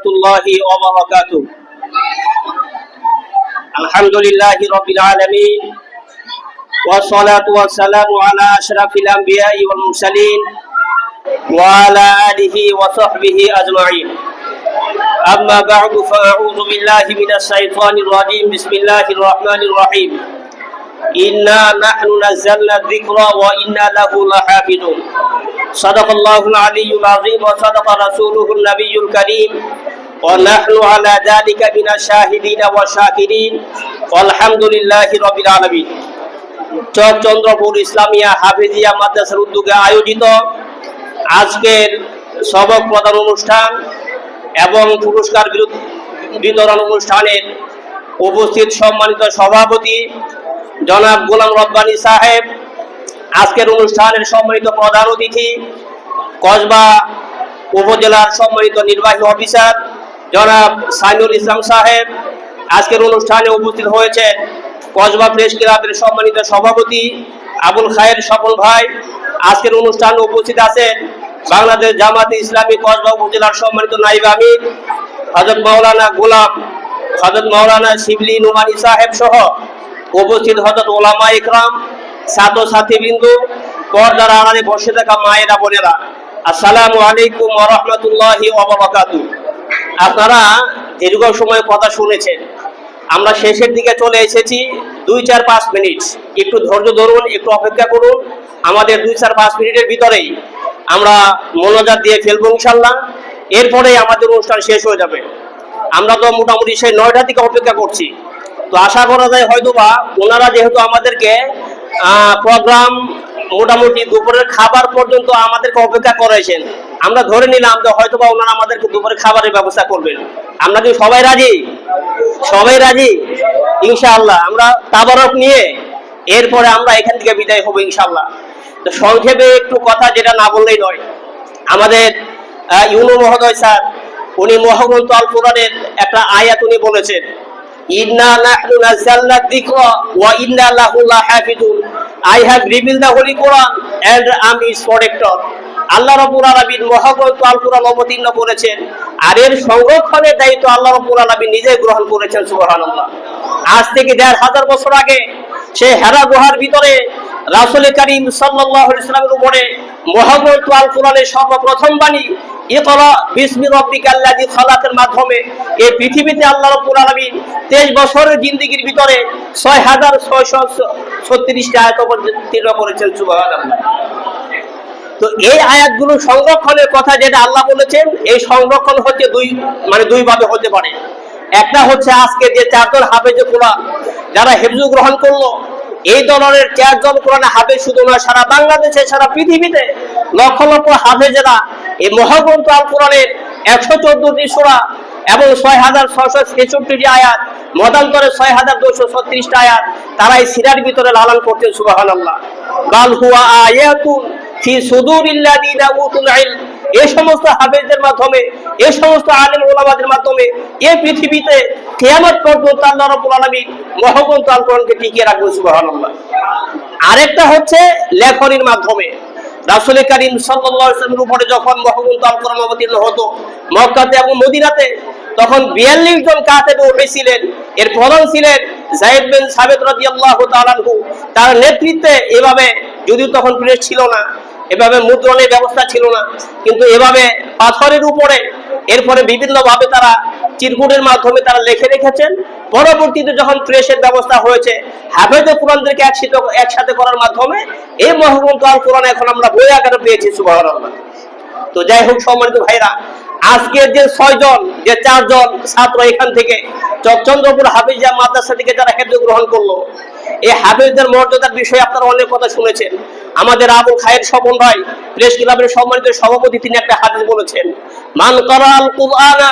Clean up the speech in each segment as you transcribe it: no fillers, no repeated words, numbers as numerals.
warahmatullahi wabarakatuh. Alhamdulillahi rabbil alamin. Wassalatu wassalamu ala asyrafil anbiya'i wal mursalin wa ala alihi wa sahbihi ajma'in. Amma ba'du fa a'udzu billahi minasy syaithanir rajim. Bismillahirrahmanir rahim. Inna nahnu nazzalna dzikra wa inna lahu lahafizun. Sadaqallahul aliyyul azim wa sadaqa rasuluhun nabiyyul karim. Wa nahnu ala dzalika minasyahidin wa syakirin. Walhamdulillahi rabbil alamin. Chandrapur Islamia Hafezia মাদ্রাসার উদ্যোগে আয়োজিত আজকের সবক প্রদান অনুষ্ঠান এবং পুরস্কার বিতরণ অনুষ্ঠানের উপস্থিত সম্মানিত সভাপতি জনাব গোলাম রব্বানী সাহেব, আজকের অনুষ্ঠানের সম্মানিত প্রধান অতিথি কসবা উপজেলার সম্মানিত নির্বাহী অফিসার জনাব সাইনুল ইসলাম সাহেব, আজকের অনুষ্ঠানে উপস্থিত হয়েছে কসবা প্রেস ক্লাবের সম্মানিত সভাপতি আবুল খায়ের স্বপন ভাই, আজকের অনুষ্ঠানে উপস্থিত আছেন বাংলাদেশ জামাতে ইসলামী কসবা উপজেলার সম্মানিত নায়েব আমির হযরত মাওলানা গোলাম, হযরত মাওলানা শিবলি নোমানী সাহেব সহ উপস্থিত হযরত ওলামা ইকরাম, ছাত্রছাত্রীবৃন্দ, পর্দার আড়ালে বসে থাকা মায়েরা বোনেরা, আসসালামু আলাইকুম ওয়া রাহমাতুল্লাহি ওয়া বারাকাতুহু। আপনারা দীর্ঘ সময় কথা শুনেছেন, আমরা শেষের দিকে চলে এসেছি। 2-4-5 মিনিট একটু ধৈর্য ধরুন, একটু অপেক্ষা করুন। আমাদের 2-4-5 মিনিটের ভিতরেই আমরা মোনাজাত দিয়ে ফেলবো ইনশাল্লাহ। এরপরে আমাদের অনুষ্ঠান শেষ হয়ে যাবে। আমরা তো মোটামুটি সেই 9টা থেকে অপেক্ষা করছি। তো আশা করা যায় হয়তোবা ওনারা যেহেতু আমাদেরকে প্রোগ্রাম মোটামুটি দুপুরের খাবার পর্যন্ত আমাদেরকে অপেক্ষা করেছেন, আমরা ধরে নিলাম যে হয়তোবা ওনারা আমাদেরকে দুপুরের খাবারের ব্যবস্থা করবেন। আমরা কি সবাই রাজি? সবাই রাজি ইনশাআল্লাহ। আমরা তাবারক নিয়ে এরপরে আমরা এখান থেকে বিদায় হব ইনশাআল্লাহ। তো সংক্ষেপে একটু কথা, যেটা না বললেই নয়, আমাদের ইউনু মহোদয় স্যার উনি মহাগ্রন্থ আল কোরআনের একটা আয়াত উনি বলেছেন, ইন্না নাহনু নাযালনা যিকরা ওয়া ইন্না লাহু লাহাফিজুন। I have revealed the Holy Quran and am its protector. আল্লাহ রাব্বুল আলামিন মহাগ্রন্থ আল কোরআন অবতীর্ণ করেছেন, আর এর সংরক্ষণের দায়িত্ব আল্লাহ রাব্বুল আলামিন নিজে গ্রহণ করেছেন। সুবহানাল্লাহ। আজ থেকে 1500 বছর আগে সে হেরা গুহার ভিতরে রাসূল করিম সাল্লাল্লাহু আলাইহি ওয়াসাল্লামের উপরে মহাগ্রন্থ আল কোরআনের সর্বপ্রথম বাণী ইকরা বিসমি রাব্বিকাল্লাযী খালাকের মাধ্যমে এই পৃথিবীতে আল্লাহ রাব্বুল আলামিন 23 বছরের জিন্দেগির ভিতরে 6636টি আয়াত অবতীর্ণ করেছেন। সুবহানাল্লাহ। তো এই আয়াতগুলো সংরক্ষণের কথা যেটা আল্লাহ বলেছেন, এই সংরক্ষণ হচ্ছে দুই ভাবে হতে পারে। একটা হচ্ছে আজকে যে 4 জন হাফেজে কোরআন যারা হিফজ গ্রহণ করলো, এই ধরনের 4 জন কোরআনে হাফেজ শুধু না, সারা বাংলাদেশে সারা পৃথিবীতে লক্ষ লক্ষ হাফেজেরা এই মহাগ্রন্থ আল কোরআনের 114টি সূরা এবং 6666টি আয়াত, মতান্তরে 6236টি আয়াত তারা এই সিরার ভিতরে লালন করতেন। সুবহানাল্লাহ। বাল হুয়া আয়াতুন ফি সুদুরিল্লাযিনা উতুল ইলম। এই সমস্ত হাফেজদের মাধ্যমে, এই সমস্ত আলেম ওলামাদের মাধ্যমে এই পৃথিবীতে কিয়ামত পর্যন্ত আল্লাহ রাব্বুল আলামিন মহাগ্রন্থ আল কোরআনকে টিকিয়ে রাখবেন। সুবহানাল্লাহ। আরেকটা হচ্ছে লেখনির মাধ্যমে। রাসূল করিম সাল্লাল্লাহু আলাইহি ওয়াসাল্লামের উপরে যখন মহাগ্রন্থ আল কোরআন অবতীর্ণ হতো মক্কাতে এবং মদিনাতে, তখন 42 জন কাতেব উঠেছিলেন। এর প্রধান ছিলেন যায়েদ বিন সাবিত রাদিয়াল্লাহু তাআলা আনহু। তার নেতৃত্বে এভাবে, যদিও তখন প্রেস ছিল না, এভাবে মুদ্রণের ব্যবস্থা ছিল না, কিন্তু এভাবে পাথরের উপরে এরপরে বিভিন্ন ভাবে তারা চিরকুটের মাধ্যমে তারা লিখে রেখেছেন। পরবর্তীতে যখন প্রেসের ব্যবস্থা হয়েছে, হাফেজে কোরআনদেরকে একসাথে করার মাধ্যমে এই মহাগ্রন্থ আল কোরআন এখন আমরা বই আকারে পেয়েছি। সুবহানাল্লাহ। তো যাই হোক সম্মানিত ভাইরা, আজকের যে 6 জন, যে 4 জন ছাত্র এখান থেকে চন্দ্রপুর হাফেজিয়া মাদ্রাসা থেকে যারা হিফজ গ্রহণ করলো, এই হাফেজদের মর্যাদার বিষয়ে আপনারা অনেক কথা শুনেছেন। আমাদের আবুল খায়ের স্বপন ভাই প্রেস ক্লাবের সম্মানিত সভাপতি, তিনি একটা হাদিস বলেছেন, মান কারাআল কুরআনা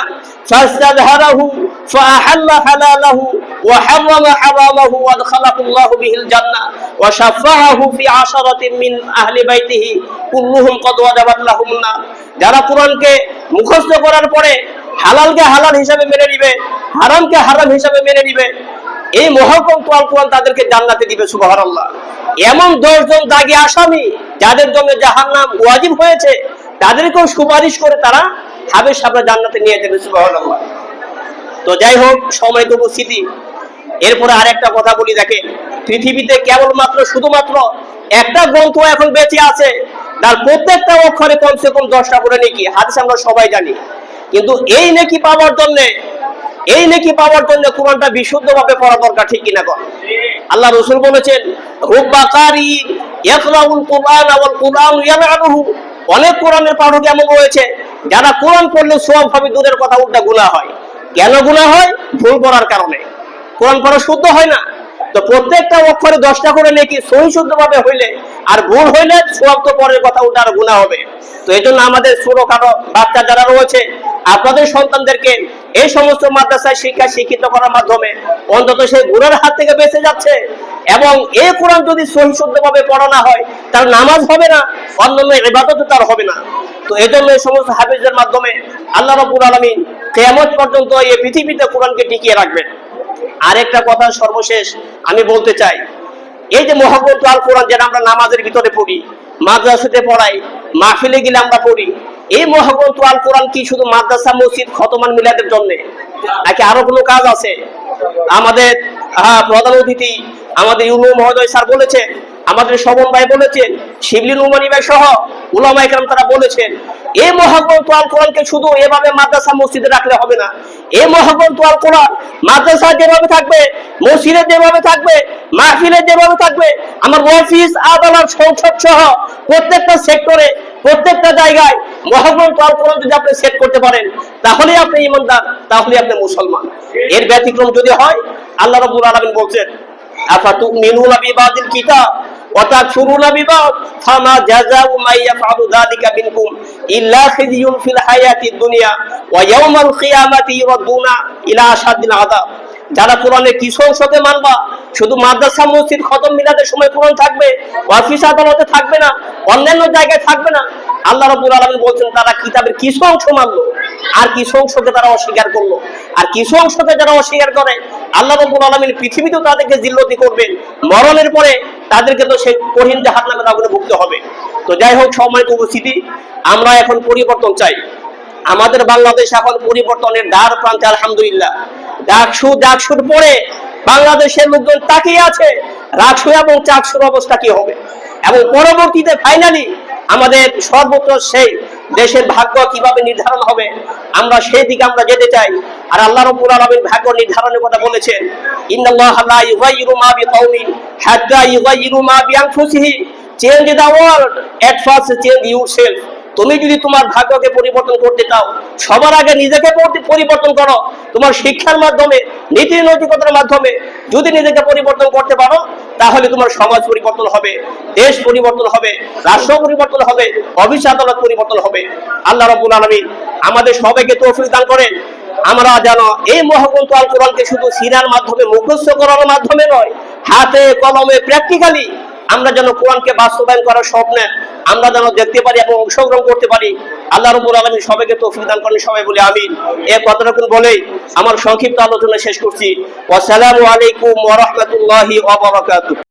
ফাস্তাযহারাহু ফাআহাল্লা হালালাহু ওয়া হারামা হারামাহু ওয়া আদখালাহুল্লাহু বিহিল জান্নাহ ওয়া শাফাআহু ফি আশারাতিন মিন আহলি বাইতিহি কুল্লুহুম ক্বাদ ওয়াজাবাত লাহুম নার। যারা কোরআনকে মুখস্থ করার পরে হালালকে হালাল হিসাবে মেনে নিবে, হারামকে হারাম হিসাবে মেনে নিবে, এই মহাগ্রন্থ আল কোরআন তাদেরকে জান্নাতে দিবে। সুবহানাল্লাহ। এমন 10 জন দাগী আসামি যাদের জন্য জাহান্নাম ওয়াজিব হয়েছে, তাদেরকেও সুপারিশ করে তারা হাবিব সাহেবরা জান্নাতে নিয়ে যাবে, সুবহানাল্লাহ। তো যাই হোক, সম্মানিত উপস্থিতি, এরপরে আরেকটা কথা বলি, দেখেন পৃথিবীতে কেবলমাত্র শুধুমাত্র একটা গ্রন্থ এখন বেঁচে আছে, তার প্রত্যেকটা অক্ষরে কমসে কম 10টা করে নেকি, হাদিস আমরা সবাই জানি। কিন্তু এই নেকি পাওয়ার জন্য কোরআনটা বিশুদ্ধভাবে পড়া দরকার, ঠিক কিনা কর? আল্লাহ রাসূল বলেছেন, রুব্বা কারি ইয়াকরাউল কুরআন ওয়াল কুরআন ইয়ালআনুহু, অনেক কোরআনের পাঠক এমন রয়েছে যারা কোরআন পড়লে সওয়াব হবে, দূরের কথা উল্টা গুনাহ হয়। কেন গুনাহ হয়? ভুল পড়ার কারণে। কোরআন পড়া শুদ্ধ হয় না। তো প্রত্যেকটা অক্ষরে 10টা করে নেকি সহি শুদ্ধভাবে হইলে, আর ভুল হইলে সওয়াব তো পরের কথা উল্টা আর গুনাহ হবে। তো এই জন্য আমাদের ছোটখাটো বাচ্চা যারা রয়েছে, আপনাদের সন্তানদেরকে এই সমস্ত মাদ্রাসায় শিক্ষিত করার মাধ্যমে অন্তত সেই গুনাহের হাত থেকে বেঁচে যাচ্ছে। এবং এই কোরআন যদি সহি শুদ্ধভাবে পড়া না হয়, তার নামাজ হবে না, অন্যান্য ইবাদত তার হবে না। তো এই জন্য এই সমস্ত হাফেজদের মাধ্যমে আল্লাহ রাব্বুল আলামিন কিয়ামত পর্যন্ত এই পৃথিবীতে কোরআনকে টিকিয়ে রাখবেন। আরেকটা কথা সর্বশেষ আমি বলতে চাই, এই যে মহাগ্রন্থ আল কোরআন, যেটা আমরা নামাজের ভিতরে পড়ি, মাদ্রাসাতে পড়াই, মাহফিলে গেলে আমরা পড়ি, এই মহাগ্রন্থ আল কোরআন কি শুধু মাদ্রাসা, মসজিদ, খতমান মিলাদের জন্য, নাকি আরো কোনো কাজ আছে? আমাদের প্রধান অতিথি আমাদের ইউনূস মহোদয় স্যার বলেছেন, আমাদের শোভন ভাই বলেছেন, শিবলী নুমানী ভাই সহ উলামা ইকরাম তারা বলেছেন, এই মহাগ্রন্থ আল কোরআনকে শুধু এভাবে মাদ্রাসা মসজিদে রাখলে হবে না। এই মহাগ্রন্থ আল কোরআন মাদ্রাসা যেভাবে থাকবে, মসজিদে যেভাবে থাকবে, মাহফিলে যেভাবে থাকবে, আমার অফিস, আদালত, সংসদ সহ প্রত্যেকটা সেক্টরে, প্রত্যেকটা জায়গায় মহাগ্রন্থ আল কোরআন যদি আপনি সেট করতে পারেন, তাহলেই আপনি ঈমানদার, তাহলেই আপনি মুসলমান। এর ব্যতিক্রম যদি হয়, আল্লাহ রাব্বুল আলামিন বলছেন, আফাতুমিনুনা বিবাদিল কিতাব ওয়া তাকফুরুনা বিবাদ ফামা জাযাউ মান ইয়াফআলু যালিকা মিনকুম ইল্লা খিzyun ফিল হায়াতিদ দুনিয়া ওয়া ইয়াওমাল কিয়ামাতি ইউরাদুনা ইলা আশাদ্দিল আযাব। যারা কোরআনের কিছু অংশকে মানবা, শুধু মাদ্রাসা, মসজিদ, খতম মিলাদের সময় কোরআন থাকবে, অফিস আদালতে থাকবে না, অন্যান্য জায়গায় থাকবে না, আল্লাহ রাব্বুল আলামিন বলছেন তারা কিতাবের কিছু অংশ মানলো, আর কিছু অংশকে তারা অস্বীকার করলো। আর কিছু অংশকে যারা অস্বীকার করে, আল্লাহ রাব্বুল আলামিন পৃথিবীতেও তাদেরকে জিল্লতি করবেন, মরণের পরে তাদেরকে তো সেই কঠিন জাহান্নামের আগুনে ভুগতে হবে। তো যাই হোক, সম্মানিত উপস্থিতি, আমরা এখন পরিবর্তন চাই। আমাদের বাংলাদেশ এখন পরিবর্তনের দ্বার প্রান্তে, আলহামদুলিল্লাহ। ডাকসুর পরে বাংলাদেশের লোকজন তাকিয়ে আছে রাকসু এবং চাকসুর অবস্থা কি হবে, এবং পরবর্তীতে ফাইনালি আমাদের সর্বত্র সেই দেশের ভাগ্য কিভাবে নির্ধারণ হবে, আমরা সেই দিকে আমরা যেতে চাই। আর আল্লাহ রাব্বুল আলামিন ভাগ্য নির্ধারণের কথা বলেছেন, ইন্নাল্লাহা লা ইউগাইয়িরু মা বিকাউমিন হাত্তা ইউগাইয়িরু মা বিআনফুসিহিম, change the world at first change yourself. তুমি যদি তোমার ভাগ্যকে পরিবর্তন করতে চাও, সবার আগে নিজেকে পরিবর্তন করো। তোমার শিক্ষার মাধ্যমে, নীতি নৈতিকতার মাধ্যমে যদি নিজেকে পরিবর্তন করতে পারো, তাহলে তোমার সমাজ পরিবর্তন হবে, দেশ পরিবর্তন হবে, রাষ্ট্র পরিবর্তন হবে, অফিস আদালত পরিবর্তন হবে। আল্লাহ রাব্বুল আলামিন আমাদের সবাইকে তৌফিক দান করেন। আমরা যেন এই মহাগ্রন্থ আল কোরআনকে শুধু সিরার মাধ্যমে, মুখস্থ করার মাধ্যমে নয়, হাতে কলমে প্র্যাকটিক্যালি আমরা যেন কোরআনকে বাস্তবায়ন করার স্বপ্নে আমরা যেন দেখতে পারি এবং অংশগ্রহণ করতে পারি। আল্লাহ রাব্বুল আলামিন সবাইকে তৌফিক দান করেন, সবাই বলি আমিন। এই কথাটুকু বলেই আমার সংক্ষিপ্ত আলোচনা শেষ করছি। আসসালামু আলাইকুম ওয়া রাহমাতুল্লাহি ওয়া বারাকাতুহু।